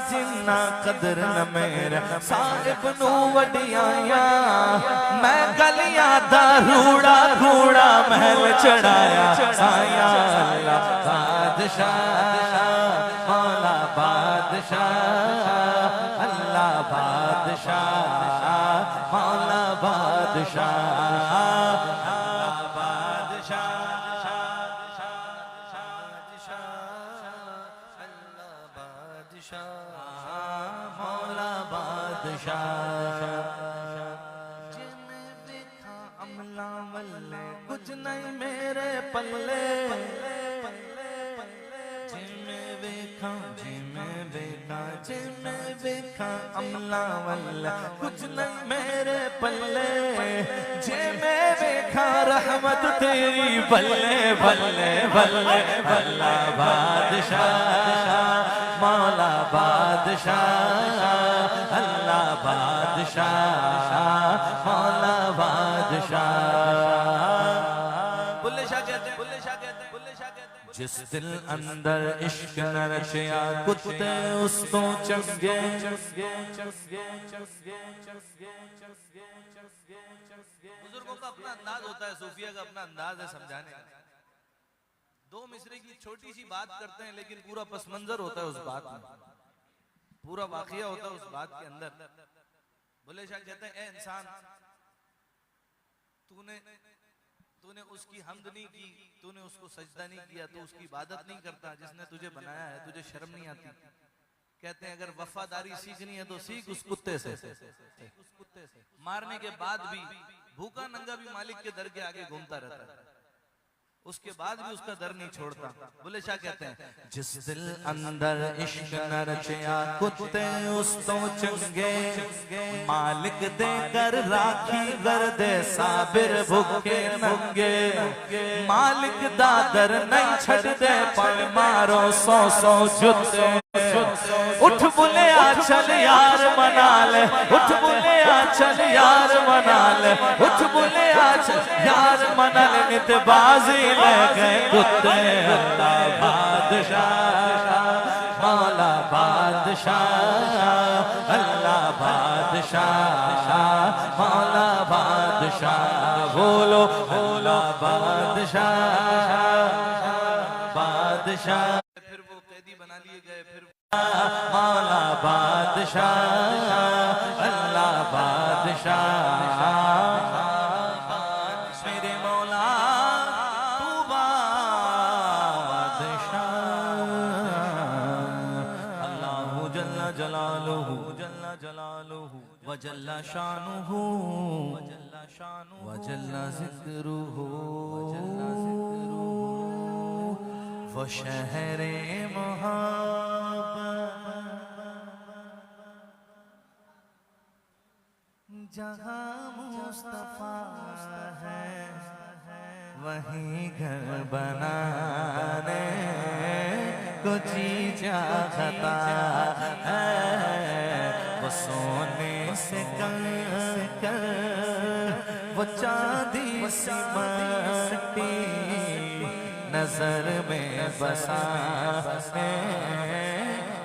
जिन्ना कदर न मेरे साहिब नू वडियाया मैं गलियां दा रूड़ा रूड़ा महल चढ़ाया साया अल्लाह बादशाह मौला बादशाह अल्लाह बादशाह मौला बादशाह मौला बादशाह जिन्हें देखा अमला वल्ले कुछ नहीं मेरे पल्ले जिन्हें देखा अमला वल्ले कुछ नहीं मेरे पल्ले जिन्हें देखा रहमत तेरी बल्ले बल्ले बल्ले बल्ला बादशाह मौला बादशाह अल्लाह बादशाह मौला बादशाह बुल्ले शाह कहते हैं बुल्ले शाह कहते हैं बुल्ले शाह कहते हैं जिस दिल अंदर इश्क न रचिया कुत्ते उस तो चंगे बुजुर्गों का अपना अंदाज होता है सूफिया का अपना अंदाज है समझाने का दो मिसरे की छोटी सी बात करते हैं लेकिन पूरा पस मंजर होता है उस बात में पूरा वाकया होता है उस बात के अंदर बुल्ले शाह कहते हैं ए इंसान तूने उसकी हम्द नहीं की तूने उसको सजदा नहीं किया तू उसकी इबादत नहीं करता जिसने तुझे बनाया है तुझे शर्म नहीं आती कहते हैं अगर वफादारी सीखनी है तो सीख उस कुत्ते से मारने के बाद भी भूखा नंगा भी मालिक के दर के आगे घूमता रहता है उसके बाद भी उसका दर नहीं छोड़ता बुल्ले शाह कहते हैं जिस दिल अंदर इश्क न रचिया कुत्ते उस तो चंगे मालिक देकर राखी गर्दे साबिर भूखे नंगे मालिक दादर नहीं छड़ दे पर मारो सौ सौ जुत्ते उठ बुले चल यार मना ले उठ बुले चल यार मना ले उठ बुले चल यार मना ले नित बाजी ले गए कुत्ते अल्लाह बादशाह मौला बादशाह अल्लाह बादशाह मौला बादशाह बोलो मौला बादशाह बादशाह फिर वो कैदी बना लिए गए फिर मौला बादशाह अल्लाह बादशाह मेरे मौला तू बादशाह अल्लाहु जल्ला जलालुहु व जल्ला शानुहु व जल्ला जिक्रुहु वो शहरे जहाँ मुस्तफा है वहीं घर बनाने को जी चाहता है वो सोने से कर वो चांदी सी मट्टी नजर में बसाने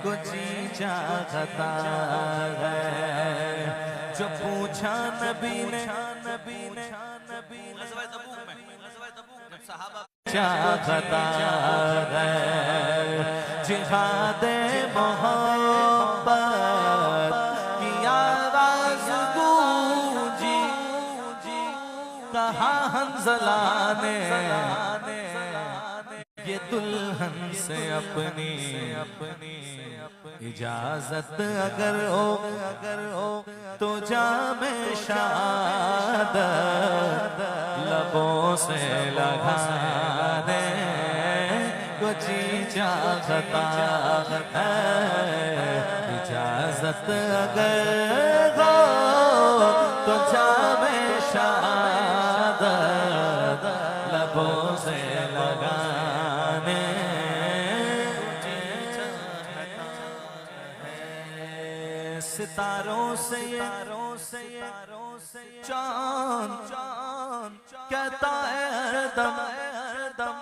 को जी चाहता है जो पूछा नबी ने चाहता है जिहाद मोहब्बत की आवाज गूंजी कहा हंज़ला ने ये दुल्हन से अपनी इजाजत अगर हो तो जामे शहादत लबों से लगाने को जी चाहता है इजाजत अगर हो तो जामे शहादत लबों से लगाने सितारों से चांद कहता है हरदम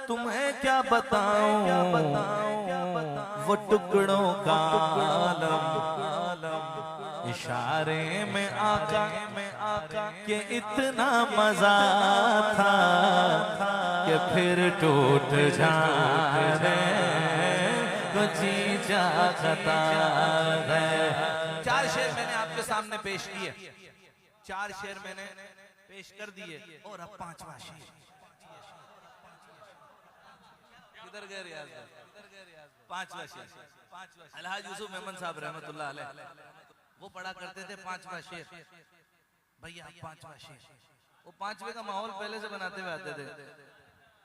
तुम्हें क्या बताऊं वो टुकड़ों का आलम, इशारे में आका के इतना मजा था कि फिर टूट जाए तो जी चाहता है। 4 शेर मैंने आपके सामने पेश किए, 4 शेर मैंने पेश कर दिए, और अब 5वां शेर। किधर गए रियाज? 5वां शेर अलहाज यूसुफ मेमन साहब रहमतुल्लाह अलैह वो पढ़ा करते थे 5वां शेर। भैया 5वां शेर, वो 5वें का माहौल पहले से बनाते हुए आते थे,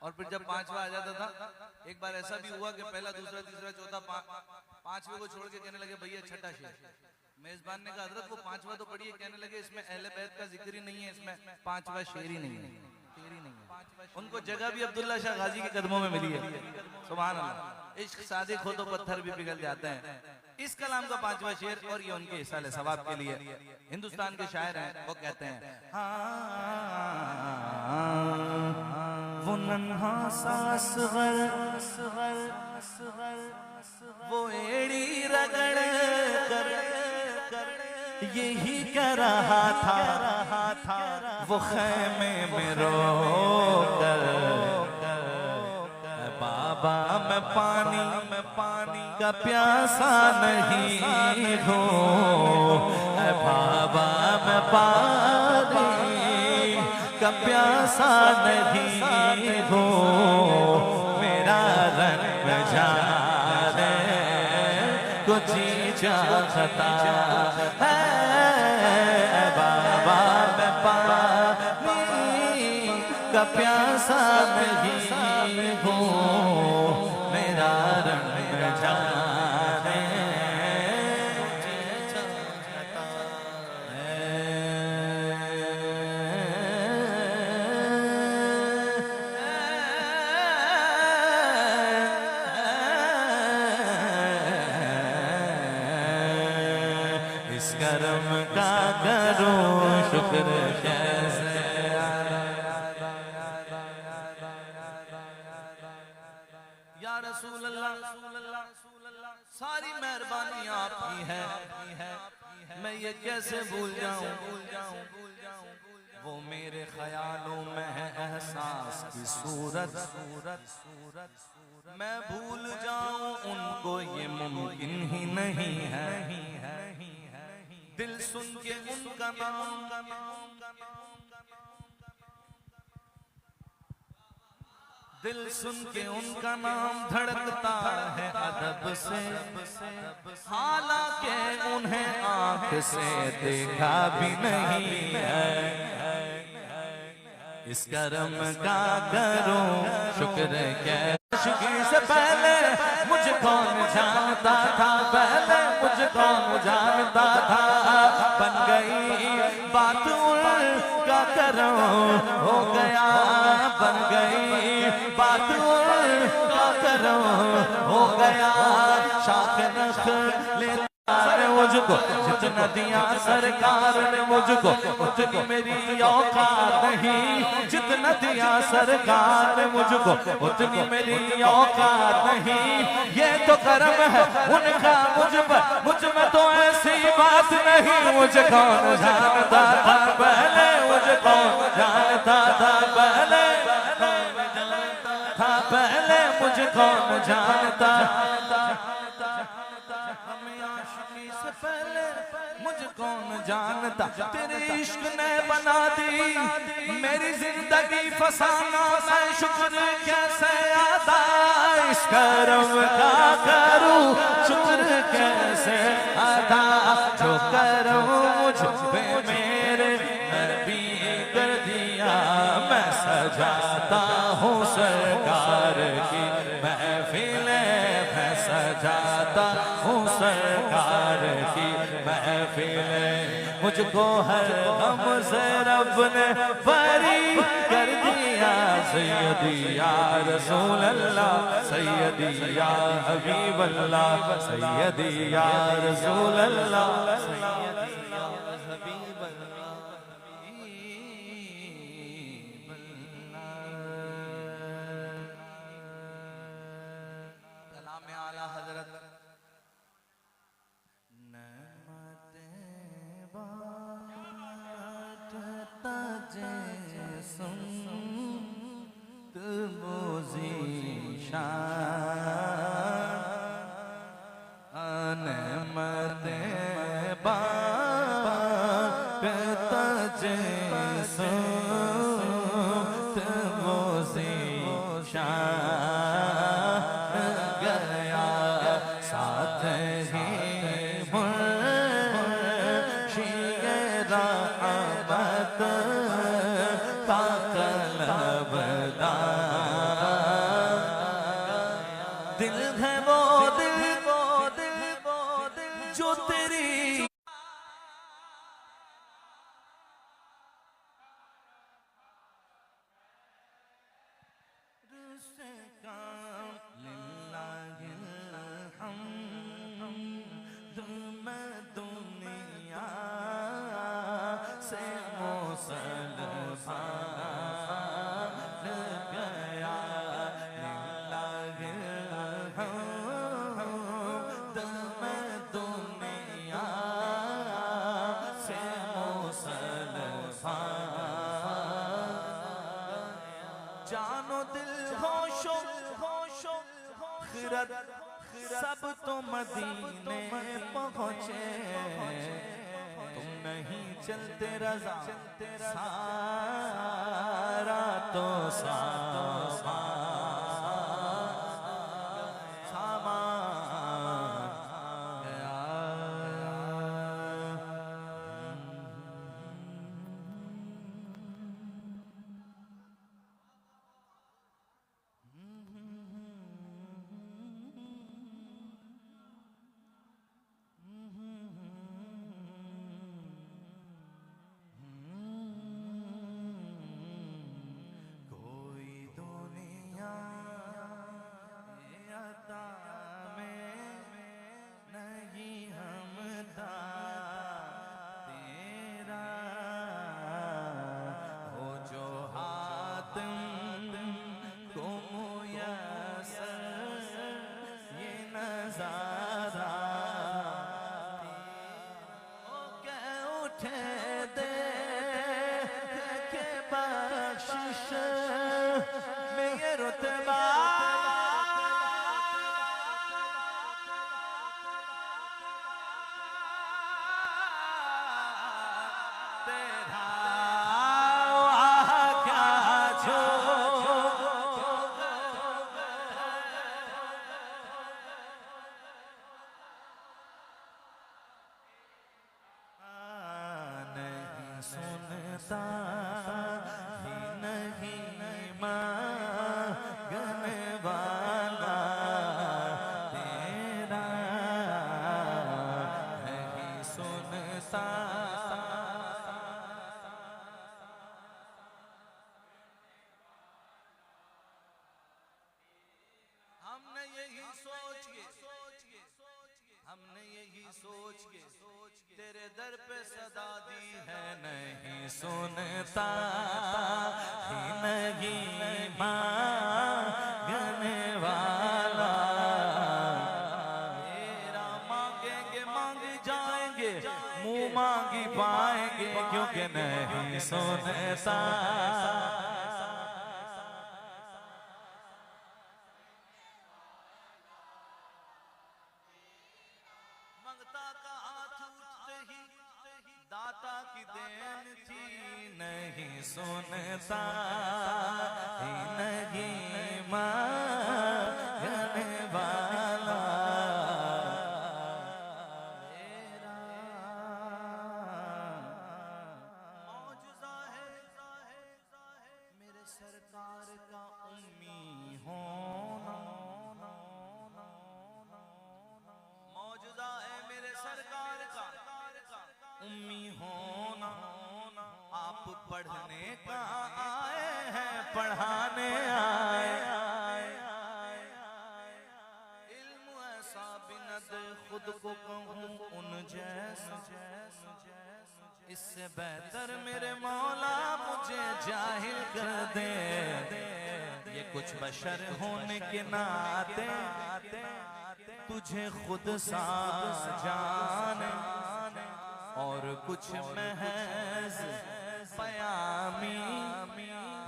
और फिर जब 5वां आ जाता था, एक बार ऐसा भी हुआ कि पहला, दूसरा, तीसरा, चौथा, 5वें को छोड़ के कहने लगे भैया 6ठा शेर। मेजबान ने कहा हजरत वो 5वां तो पढ़िए, कहने लगे इसमें अहले बैत का जिक्र ही नहीं है, इसमें 5वां शेर ही नहीं है। उनको जगह भी अब्दुल्ला शाह गाजी के कदमों में मिली है। सुभान अल्लाह। इश्क सादिक हो तो पत्थर भी पिघल जाते हैं। इस कलाम का 5वां शेर, और ये उनके इसाले सवाब के लिए, हिंदुस्तान के शायर हैं, वो कहते हैं वो नन्हा सासगर वो एड़ी रगड़ कर यही कर रहा था वो खैमे में रो कर, बाबा मैं पानी का प्यासा नहीं हूँ, बाबा मैं पानी का प्यासा नहीं हूँ, मेरा रंग जाने को जी चाहता है, बाबा मैं पानी का प्यासा नहीं हूँ, मेरा रंग जाने इस करम का करूं शुक्र कैसे। या रसूल अल्लाह, सारी मेहरबानी आपकी है, मैं ये कैसे भूल जाऊं, वो मेरे ख्यालों में है एहसास की सूरत, मैं भूल जाऊं उनको ये मुमकिन ही नहीं है, दिल सुन के उनका नाम, दिल सुन के उनका नाम धड़कता है अदब से, हालांकि उन्हें आंख से देखा भी नहीं है, इस करम का करूं शुक्र कैसे। से पहले मुझे कौन जानता था, पहले मुझे कौन जानता था, बन गई बात उनका करूं हो गया, बन गई बात उनका करूं हो गया, शाख नख ले मुझको जितना दिया सरकार ने मुझको, उतनी मेरी औकात नहीं, जितना दिया सरकार ने मुझको उतनी मेरी औकात नहीं, ये तो करम है उनका मुझ पर, मुझ में तो ऐसी बात नहीं, मुझे कौन जानता था पहले, मुझे कौन जानता था पहले, पहले मुझे कौन जानता, पहले मुझे कौन जानता, तेरे इश्क ने बना दी मेरी जिंदगी फसाना, मैं शुक्र कैसे अदा इस करम का करूं, शुक्र कैसे अदा, जो करम मुझ पे मेरे नबी कर दिया, मैं सजाता हूँ सरकार की महफिलें, मैं सजाता हूँ सरकार की महफिलें, मुझको हर गम से रब ने बरी कर दिया, सैयदी या रसूल अल्लाह, सैयदी या हबीब अल्लाह, सैयदी या रसूल अल्लाह, सैयदी या हबीब अल्लाह। कलाम आला हजरत जो तेरी दुनिया से जानो दिल होशो होशो खिरत सब तो मदीने पहुँचे, तुम नहीं चलते रज़ा सारा तो सुनता ही नहीं मांगने वाला तेरा नहीं सुनता। हमने यही सोच के तेरे दर पे सदा दी है, नहीं सुनता ही नहीं मांगने वाला तेरा। मांगेंगे मांग जाएंगे, मुंह मांगी पाएंगे, क्योंकि नहीं सुनता। दाता की देन थी, नहीं सुनता ही नहीं मांगने वाला तेरा। मौजूदा है मेरे सरकार का उम्मी होना, मौजूदा है मेरे सरकार का उम्मी होना। आप पढ़ने का आए हैं, पढ़ाने आए। इल्म ऐसा बिनद खुद को कहूँ उन जैसा, इससे बेहतर मेरे मौला मुझे जाहिल कर दे। ये कुछ बशर होने के नाते तुझे खुद सा जाने, और कुछ महज पयामी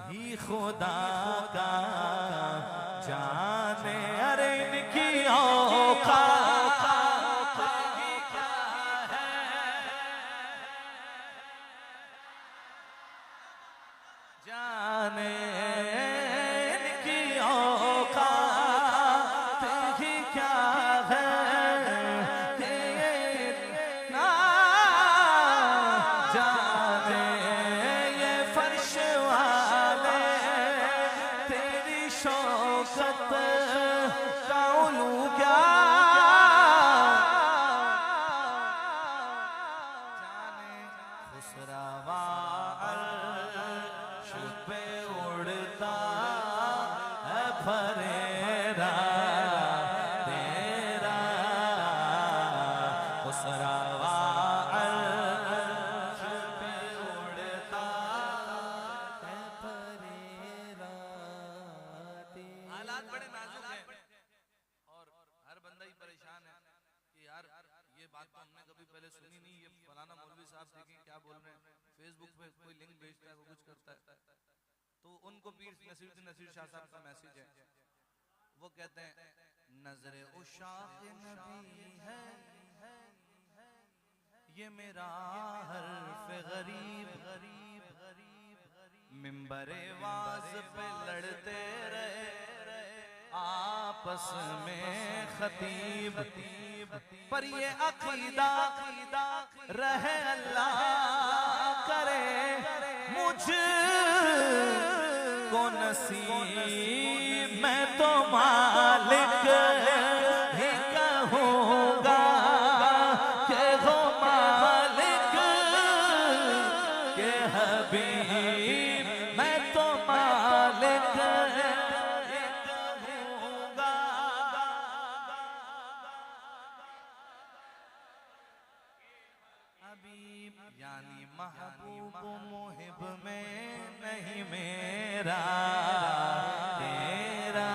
ही खुदा का जाने। अरे इनकी औकात क्या है, जाने इनकी औकात ही क्या है। सत आसरा अर्श पे उड़ता है फरेराते। हालात बड़े नाजुक हैं और हर बंदा ही परेशान है कि यार ये बात तो हमने कभी पहले सुनी नहीं, ये फलाना मौलवी साहब देखें क्या बोल रहे हैं, फेसबुक पे कोई लिंक भेजता है, वो कुछ करता है। तो उनको पीर नसीर शाह साहब का मैसेज है, वो कहते हैं नजरे उशाक़ नबी है ये मेरा हर्फ गरीब गरीब गरीब मिंबरे वाज पे लड़ते रहे आपस में खतीब, पर ये अकीदा रहे अल्लाह करे मुझ को नसीब, मैं तो मालिक ही कहूँगा के हो मालिक के हबीब, मैं तो मालिक ही कहूँगा। हबीब यानी महबूब मुहिब में नहीं मेरा तेरा।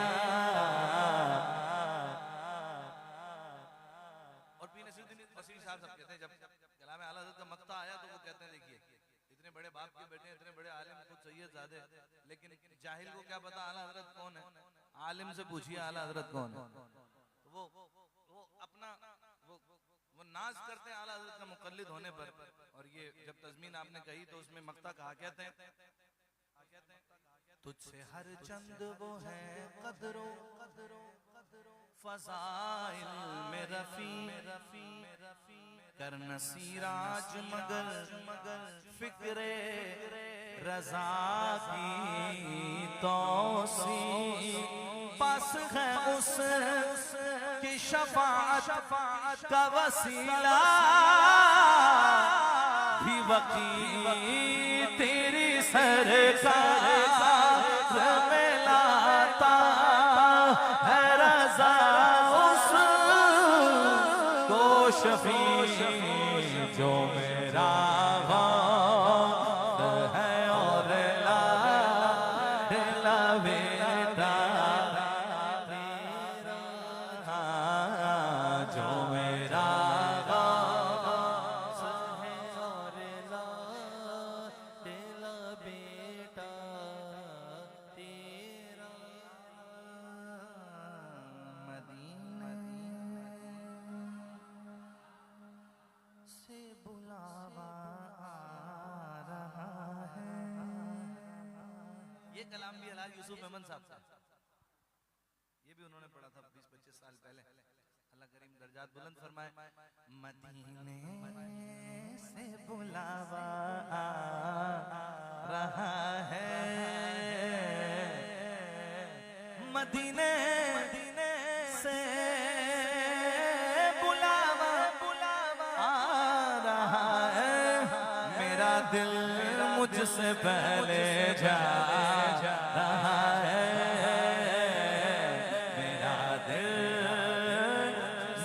और पीर नसीर साहब सब कहते हैं जब कलाम आला हज़रत का मक्ता आया तो वो कहते हैं देखिए इतने बड़े बाप के बेटे, इतने बड़े आलिम खुद सैयद ज़ादे, लेकिन जाहिल को क्या पता आला हज़रत कौन है, आलिम से पूछिए आला हज़रत कौन है। तो वो अपना वो नाज करते हैं आला हज़रत का मुक़ल्लिद होने पर। और ये जब तज़मीन आपने कही तो उसमें मक्ता कहा कहते हैं तुझसे हर चंद वो है कदरो फज़ाइल में रफ़ी कर नसीराज मगर फिक्रे रज़ा की तौसी पास है उस की शफाअत का वसीला भी वकी तेरी सरकार में लाता है रज़ा उस को शफी जो मेरा गौर है और ला बेटा जो मेरा गौर है और ला बेटा तेरा। मदीने से बुलावा आ रहा है। ये कलाम भी हलाल यूसुफ मेमन साहब का, ये भी उन्होंने पढ़ा था 20-25 साल पहले। अल्लाह करीम दर्जात बुलंद फरमाए। मदीने से बुलावा आ रहा है, मदीने से बुलावा आ रहा है, मेरा दिल मुझसे पहले जा रहा है, मेरा दिल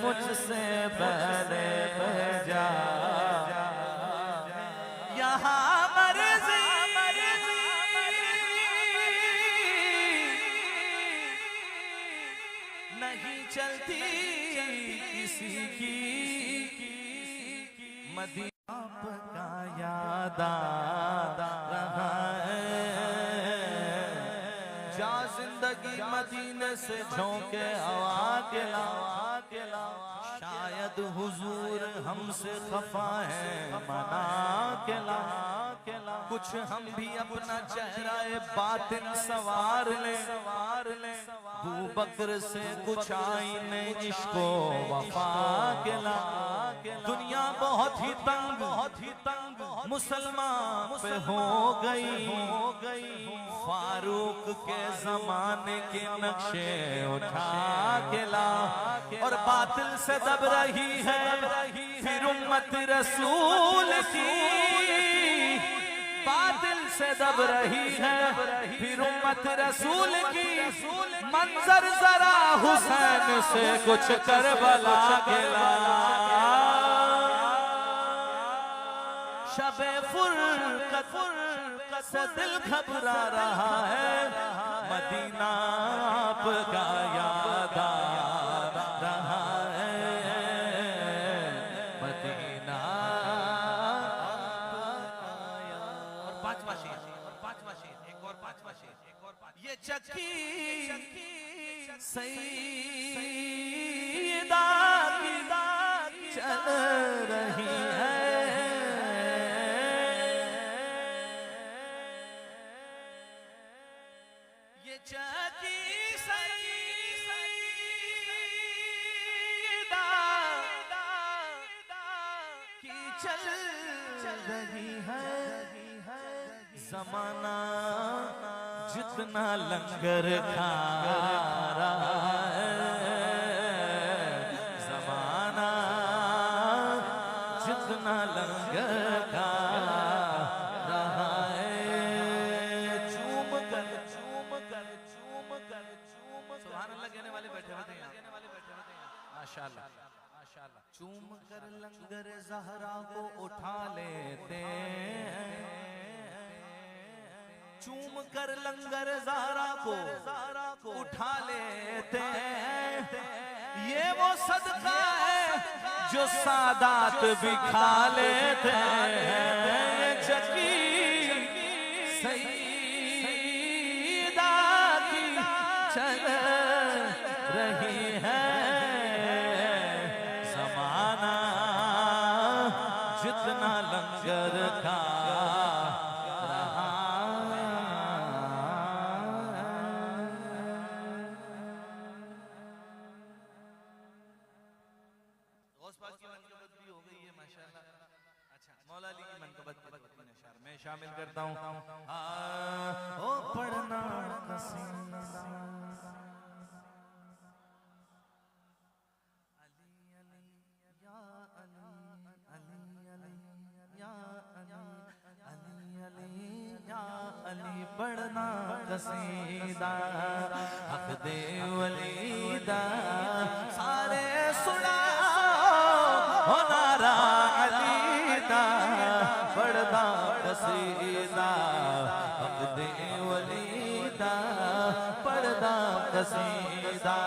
मुझसे पहले जा यहाँ मर्ज़ी नहीं चलती किसी की, मदीना का याद आ रहा है, जा जिंदगी मदीने से झोंके हवा के ला, शायद हुजूर हमसे खफा है मना के ला, कुछ हम भी अपना चेहरा बातिन सवार ले, अबू बकर से कुछ आईने इश्को वफा के ला। दुनिया बहुत ही तंग मुसलमान पे हो गई, फारूक के जमाने के नक्शे उठा के ला, और बातिल से दब रही है फिर उम्मत रसूल की, बातिल से दब रही है फिर उम्मत रसूल की, मंजर जरा हुसैन से कुछ करबला के ला। शबे फुरकत से दिल घबरा रहा है, मदीना आपका याद आ रहा है, मदीना। और पांचवा शेर, एक और पांचवा शेर, ये चक्की सईदा की चल रही है, ये चक्की सईदा की चल रही है, ज़माना जितना लंगर खा रहा है, ज़माना जितना लंगर खा रहा है, चूम कर सुभान अल्लाह कहने वाले बैठे होते हैं, माशाअल्लाह माशाअल्लाह। चूम कर लंगर ज़हरा को उठा लेते हैं, चूम कर लंगर ज़हरा को उठा लेते हैं, ये वो सदका है जो सादात भी खा लेते हैं, ये चक्की सईदा की चल रही है, ज़माना जितना लंगर खा रहा है। गौस पाक की मनक़बत भी हो गई है माशाअल्लाह। अच्छा, मौला अली की मनक़बत के 2-3 अशआर मैं शामिल करता हूँ। ओ पढ़ना कसीदा अली बढ़ना कसीदा, हक दे वलीदा सारे सुना हो नारा अलीदा, बढ़ना कसीदा, हक दे वलीदा बढ़ना कसीदा,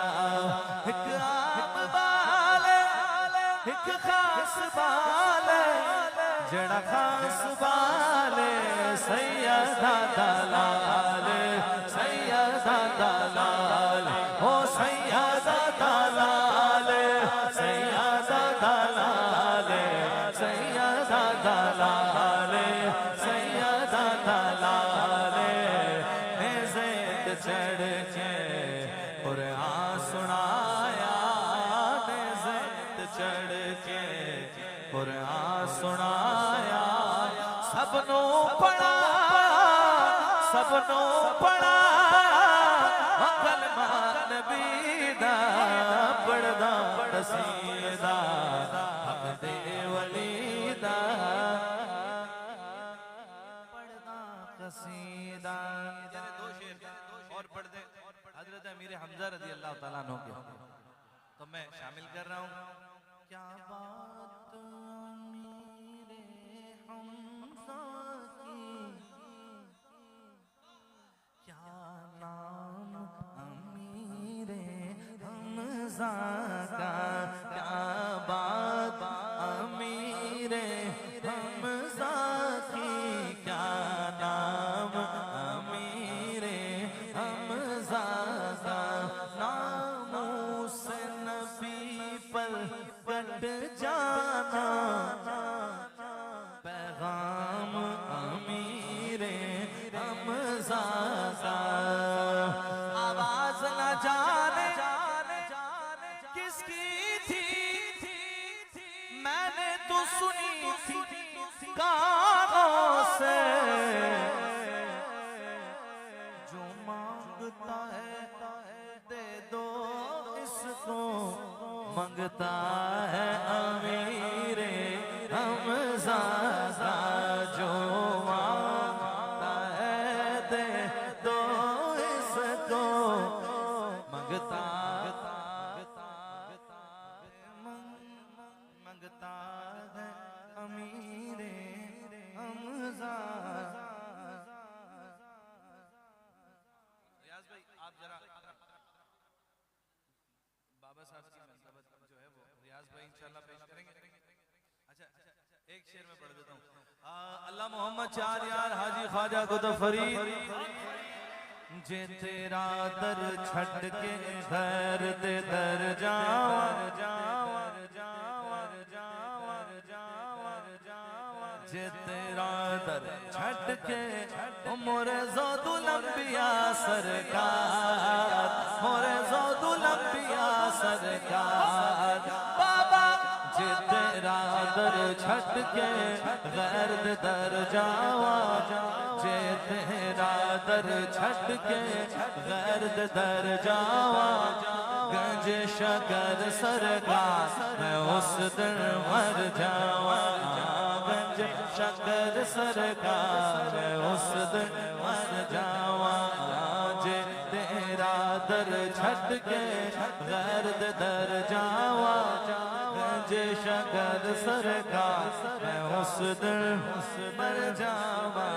एक आम बाले एक खास बाले, जड़ा खास बाले सैयदा दलाल, सैयदा दलाल, हो सैयदा दलाल, सैयदा दलाल, सैयदा दलाल, सैयदा दलाल, नेज़ेत चढ़ के कुरान सुनाया, नेज़ेत चढ़ के कुरान सुनाया, सबनों पढ़ा, सबनों पढ़ा, कलमा नबी दा पढ़दा कसीदा, हक दे वलीदा पढ़दा कसीदा। जरा 2 शेर और पढ़ दे हजरत अमीर हमजा रज़ी अल्लाह तआला अन्हु के, तो मैं शामिल कर रहा हूँ। क्या बात अमीरे हमजा की, क्या नाम अमीरे हमजा का, क्या बात अमीरे हमजा की, क्या नाम अमीरे हमजा का, नामों से नबी पर कट जाना, पैगाम अमीरे हमजा का, आवाज न जाने किसकी थी, मैंने तो सुनी थी कानों से, जो मांगता है दे दो इसको, मांगता है अमीरे हमजा का, जो मांगता है दे दो इसको, मांगता मांगता है अमीरे हमजा। रियाज भाई आप जरा बाबा साहब की मनसबत जो है वो रियाज भाई इंशाल्लाह पेश करेंगे। अच्छा एक शेर में पढ़ देता हूँ। अल्लाह मोहम्मद चार यार हाजी ख्वाजा कुतुब फरीद जे तेरा दर छट के घर दे दर जावर जावर जावर जावर जावर जावर जे तेरा दर छट के मोरे ज़ौदुल अंबिया सरकार मोरे ज़ौदुल अंबिया सरकार बाबा जे तेरा दर छट के गैर दे दर जावा जे तेरा दर छट के गैर दे दर जावा गंज शकर सरकार मैं उस दिन मर जावा गंज शकर सरकार मैं उस दिन मर जावा जे तेरा दर छट के गैर दे दर जावा गंज शकर सरकार मैं उस दिन मर जावा।